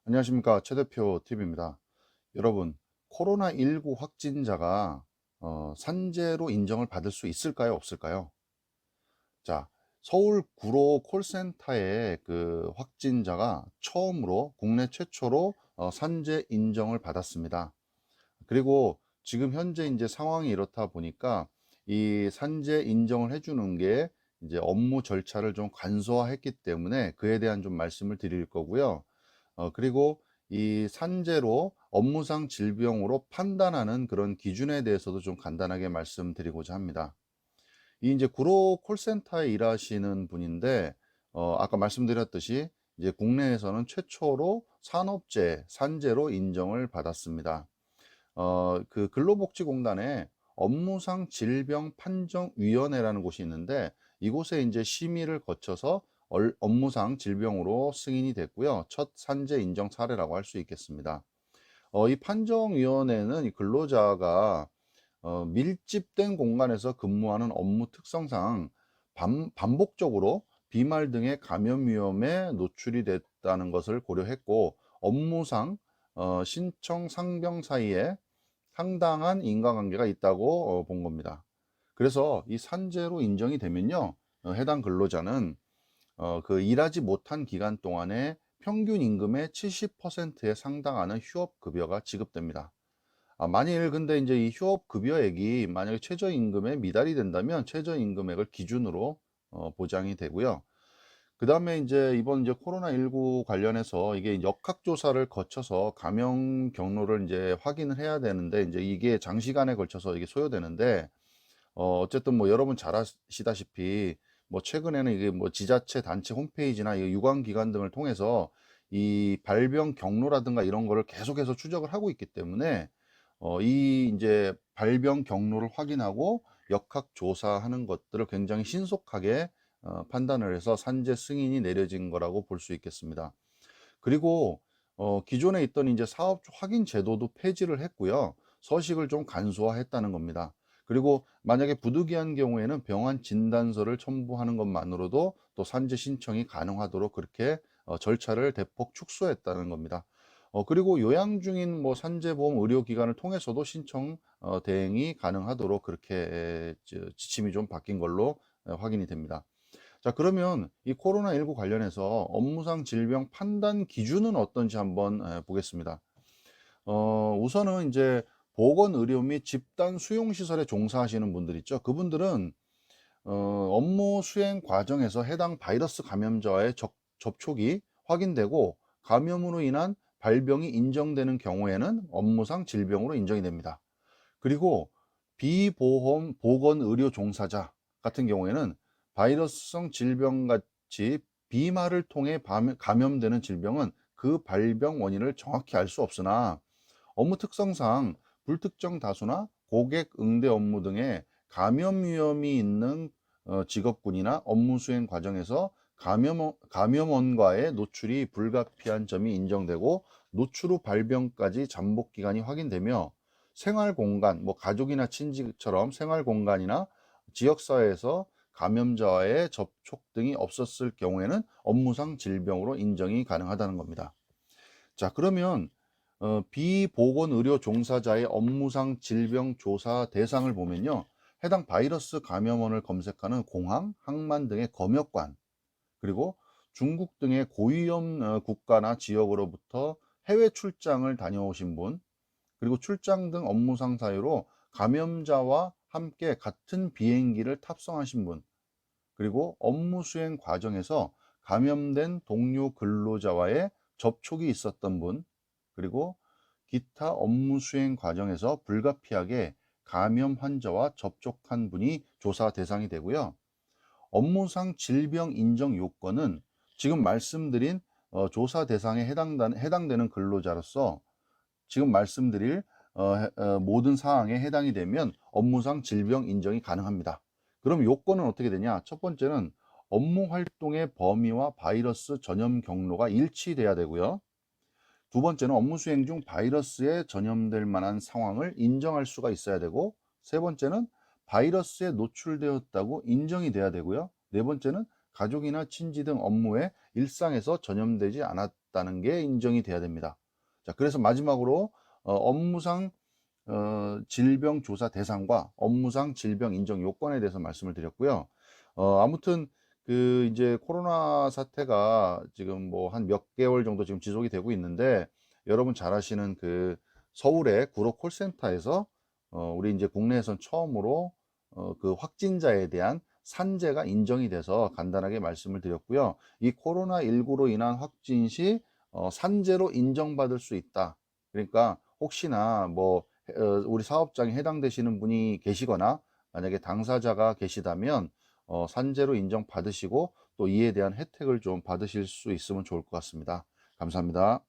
안녕하십니까. 최 대표 TV입니다. 여러분, 코로나19 확진자가 산재로 인정을 받을 수 있을까요? 없을까요? 자, 서울 구로 콜센터의 그 확진자가 처음으로 국내 최초로 산재 인정을 받았습니다. 그리고 지금 현재 이제 상황이 이렇다 보니까 이 산재 인정을 해주는 게 이제 업무 절차를 좀 간소화했기 때문에 그에 대한 좀 말씀을 드릴 거고요. 그리고 이 산재로 업무상 질병으로 판단하는 그런 기준에 대해서도 좀 간단하게 말씀드리고자 합니다. 이 이제 구로 콜센터에 일하시는 분인데 아까 말씀드렸듯이 이제 국내에서는 최초로 산업재해, 산재로 인정을 받았습니다. 그 근로복지공단에 업무상 질병 판정위원회라는 곳이 있는데 이곳에 이제 심의를 거쳐서 업무상 질병으로 승인이 됐고요. 첫 산재 인정 사례라고 할 수 있겠습니다. 이 판정위원회는 이 근로자가 밀집된 공간에서 근무하는 업무 특성상 반복적으로 비말 등의 감염 위험에 노출이 됐다는 것을 고려했고 업무상 신청 상병 사이에 상당한 인과관계가 있다고 본 겁니다. 그래서 이 산재로 인정이 되면요, 해당 근로자는 그 일하지 못한 기간 동안에 평균 임금의 70%에 상당하는 휴업급여가 지급됩니다. 만일 근데 이제 이 휴업급여액이 만약에 최저임금에 미달이 된다면 최저임금액을 기준으로 보장이 되고요. 그다음에 이제 이번 이제 코로나19 관련해서 이게 역학조사를 거쳐서 감염 경로를 이제 확인을 해야 되는데 이제 이게 장시간에 걸쳐서 이게 소요되는데 어쨌든 뭐 여러분 잘 아시다시피 뭐 최근에는 이게 뭐 지자체 단체 홈페이지나 이 유관기관 등을 통해서 이 발병 경로라든가 이런 거를 계속해서 추적을 하고 있기 때문에 이 이제 발병 경로를 확인하고 역학 조사하는 것들을 굉장히 신속하게 판단을 해서 산재 승인이 내려진 거라고 볼 수 있겠습니다. 그리고 기존에 있던 이제 사업주 확인 제도도 폐지를 했고요. 서식을 좀 간소화했다는 겁니다. 그리고 만약에 부득이한 경우에는 병원 진단서를 첨부하는 것만으로도 또 산재 신청이 가능하도록 그렇게 절차를 대폭 축소했다는 겁니다. 그리고 요양 중인 뭐 산재보험 의료기관을 통해서도 신청 대행이 가능하도록 그렇게 지침이 좀 바뀐 걸로 확인이 됩니다. 자, 그러면 이 코로나19 관련해서 업무상 질병 판단 기준은 어떤지 한번 보겠습니다. 우선은 이제 보건의료 및 집단 수용시설에 종사하시는 분들 있죠. 그분들은 업무 수행 과정에서 해당 바이러스 감염자와의 접촉이 확인되고 감염으로 인한 발병이 인정되는 경우에는 업무상 질병으로 인정이 됩니다. 그리고 비보험 보건의료 종사자 같은 경우에는 바이러스성 질병 같이 비말을 통해 감염되는 질병은 그 발병 원인을 정확히 알 수 없으나 업무 특성상 불특정 다수나 고객 응대 업무 등의 감염 위험이 있는 직업군이나 업무 수행 과정에서 감염원과의 노출이 불가피한 점이 인정되고 노출 후 발병까지 잠복 기간이 확인되며 생활 공간, 뭐 가족이나 친지처럼 생활 공간이나 지역사회에서 감염자와의 접촉 등이 없었을 경우에는 업무상 질병으로 인정이 가능하다는 겁니다. 자, 그러면 비보건의료 종사자의 업무상 질병 조사 대상을 보면요. 해당 바이러스 감염원을 검색하는 공항, 항만 등의 검역관, 그리고 중국 등의 고위험 국가나 지역으로부터 해외 출장을 다녀오신 분, 그리고 출장 등 업무상 사유로 감염자와 함께 같은 비행기를 탑승하신 분, 그리고 업무 수행 과정에서 감염된 동료 근로자와의 접촉이 있었던 분, 그리고 기타 업무 수행 과정에서 불가피하게 감염 환자와 접촉한 분이 조사 대상이 되고요. 업무상 질병 인정 요건은 지금 말씀드린 조사 대상에 해당되는 근로자로서 지금 말씀드릴 모든 사항에 해당이 되면 업무상 질병 인정이 가능합니다. 그럼 요건은 어떻게 되냐? 첫 번째는 업무 활동의 범위와 바이러스 전염 경로가 일치돼야 되고요. 두 번째는 업무 수행 중 바이러스에 전염될 만한 상황을 인정할 수가 있어야 되고, 세 번째는 바이러스에 노출되었다고 인정이 돼야 되고요. 네 번째는 가족이나 친지 등 업무에 일상에서 전염되지 않았다는 게 인정이 돼야 됩니다. 자, 그래서 마지막으로 업무상 질병 조사 대상과 업무상 질병 인정 요건에 대해서 말씀을 드렸고요. 아무튼 이제 코로나 사태가 지금 뭐 한 몇 개월 정도 지금 지속이 되고 있는데, 여러분 잘 아시는 서울의 구로 콜센터에서 우리 이제 국내에선 처음으로 확진자에 대한 산재가 인정이 돼서 간단하게 말씀을 드렸고요. 이 코로나19로 인한 확진 시 산재로 인정받을 수 있다. 그러니까 혹시나 뭐 우리 사업장에 해당되시는 분이 계시거나 만약에 당사자가 계시다면 산재로 인정받으시고 또 이에 대한 혜택을 좀 받으실 수 있으면 좋을 것 같습니다. 감사합니다.